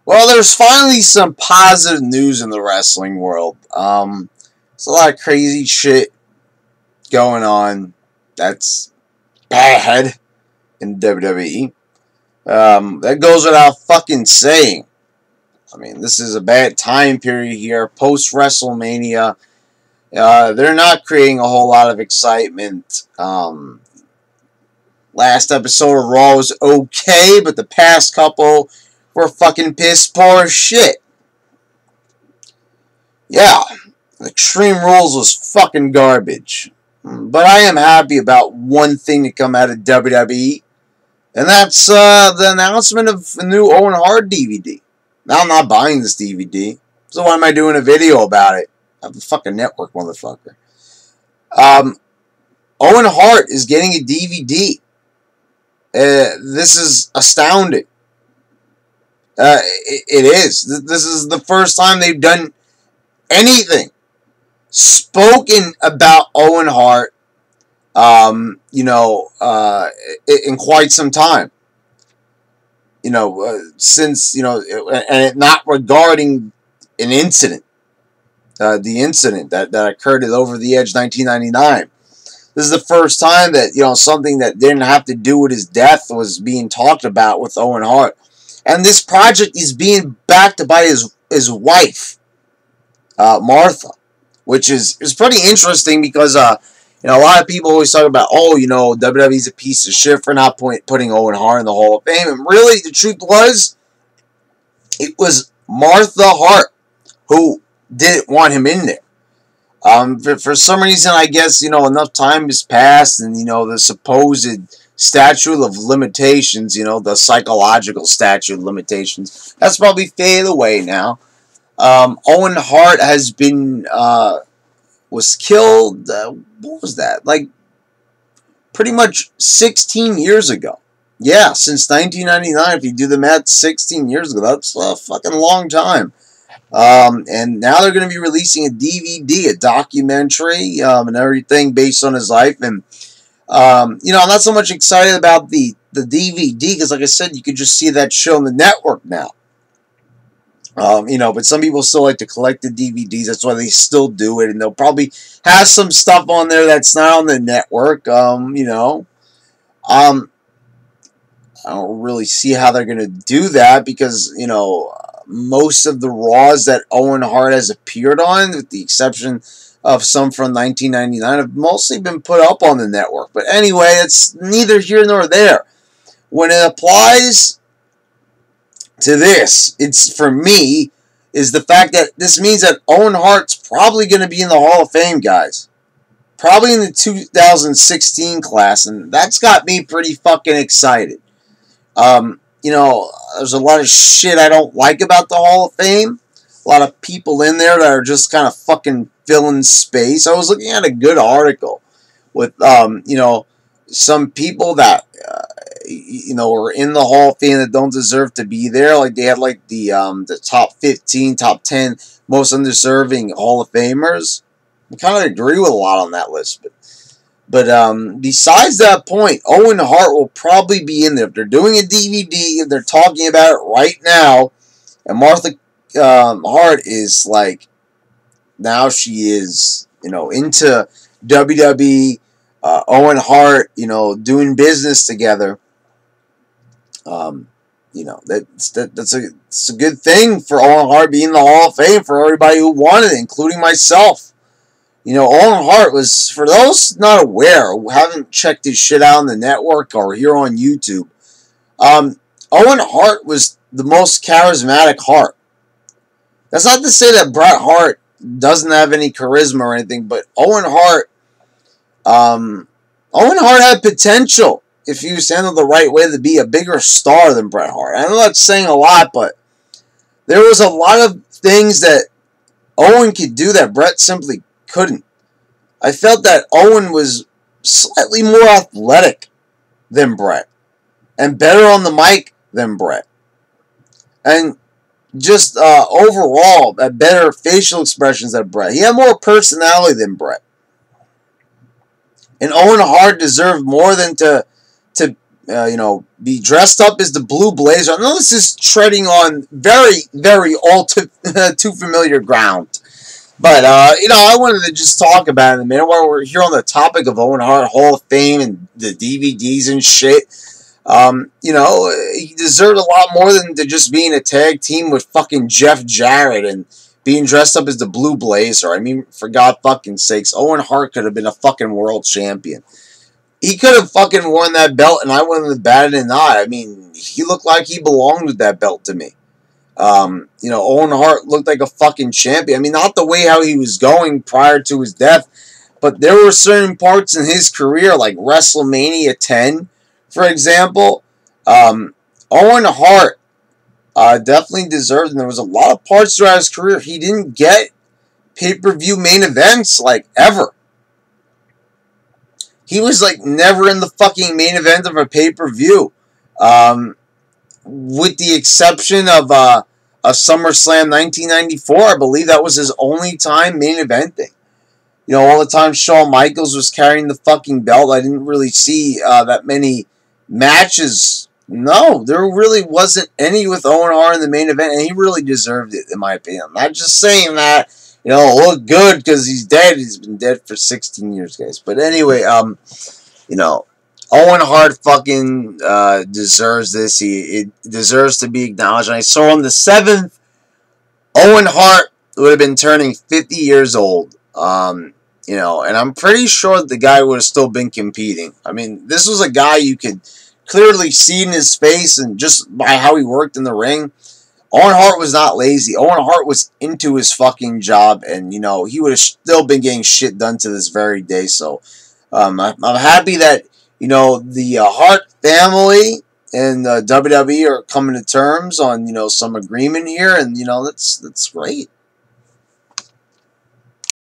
Well, there's finally some positive news in the wrestling world. There's a lot of crazy shit going on that's bad in WWE. That goes without fucking saying. I mean, this is a bad time period here, post WrestleMania. They're not creating a whole lot of excitement. Last episode of Raw was okay, but the past couple were fucking piss poor shit. Yeah, Extreme Rules was fucking garbage. But I am happy about one thing to come out of WWE, and that's the announcement of a new Owen Hart DVD. Now I'm not buying this DVD, so why am I doing a video about it? I have a fucking network, motherfucker. Owen Hart is getting a DVD. This is astounding. It is. This is the first time they've done anything spoken about Owen Hart, in quite some time. Since, and not regarding an incident, the incident that occurred at Over the Edge 1999. This is the first time that, something that didn't have to do with his death was being talked about with Owen Hart. And this project is being backed by his wife, Martha, which is pretty interesting because, a lot of people always talk about, WWE's a piece of shit for not putting Owen Hart in the Hall of Fame. And really, the truth was, it was Martha Hart who didn't want him in there. For some reason, I guess, enough time has passed and, the supposed statute of limitations, the psychological statute of limitations, that's probably faded away now. Owen Hart has been, was killed, what was that? Like, pretty much 16 years ago. Yeah, since 1999, if you do the math, 16 years ago. That's a fucking long time. And now they're going to be releasing a DVD, a documentary, and everything based on his life. And, I'm not so much excited about the DVD, because like I said, you could just see that show on the network now. But some people still like to collect the DVDs. That's why they still do it. And they'll probably have some stuff on there that's not on the network. I don't really see how they're going to do that because, most of the Raws that Owen Hart has appeared on, with the exception of some from 1999, have mostly been put up on the network. But anyway, it's neither here nor there. When it applies to this, it's, for me, is the fact that this means that Owen Hart's probably going to be in the Hall of Fame, guys. Probably in the 2016 class, and that's got me pretty fucking excited. There's a lot of shit I don't like about the Hall of Fame. A lot of people in there that are just kind of fucking filling space. I was looking at a good article with, some people that, are in the Hall of Fame that don't deserve to be there. Like, they had, like, the top 15, top 10 most undeserving Hall of Famers. I kind of agree with a lot on that list, But besides that point, Owen Hart will probably be in there. If they're doing a DVD, if they're talking about it right now, and Martha Hart is like, now she is, into WWE, Owen Hart, doing business together. That's a good thing for Owen Hart being in the Hall of Fame for everybody who wanted it, including myself. Owen Hart was, for those not aware, who haven't checked his shit out on the network or here on YouTube, Owen Hart was the most charismatic Hart. That's not to say that Bret Hart doesn't have any charisma or anything, but Owen Hart had potential if he was handled the right way to be a bigger star than Bret Hart. I know that's saying a lot, but there was a lot of things that Owen could do that Bret simply couldn't. I felt that Owen was slightly more athletic than Bret and better on the mic than Bret, and just overall better facial expressions than Bret. He had more personality than Bret, and Owen Hart deserved more than to be dressed up as the Blue Blazer. I know this is treading on very, very all too familiar ground. But, I wanted to just talk about it in a minute while we're here on the topic of Owen Hart Hall of Fame and the DVDs and shit. He deserved a lot more than to just being a tag team with fucking Jeff Jarrett and being dressed up as the Blue Blazer. I mean, for God fucking sakes, Owen Hart could have been a fucking world champion. He could have fucking worn that belt and I wouldn't have batted an eye. I mean, he looked like he belonged with that belt to me. Owen Hart looked like a fucking champion. I mean, not the way how he was going prior to his death, but there were certain parts in his career, like WrestleMania 10, for example. Owen Hart definitely deserved, and there was a lot of parts throughout his career he didn't get pay-per-view main events, like, ever. He was, like, never in the fucking main event of a pay-per-view. With the exception of a SummerSlam 1994, I believe that was his only time main eventing. All the time Shawn Michaels was carrying the fucking belt, I didn't really see that many matches. No, there really wasn't any with Owen Hart in the main event, and he really deserved it, in my opinion. I'm not just saying that, look good because he's dead. He's been dead for 16 years, guys. But anyway, Owen Hart fucking deserves this. He deserves to be acknowledged. And I saw on the 7th, Owen Hart would have been turning 50 years old. And I'm pretty sure that the guy would have still been competing. I mean, this was a guy you could clearly see in his face and just by how he worked in the ring. Owen Hart was not lazy. Owen Hart was into his fucking job, and, he would have still been getting shit done to this very day. So, I'm happy that, the Hart family and WWE are coming to terms on, some agreement here, and, that's great.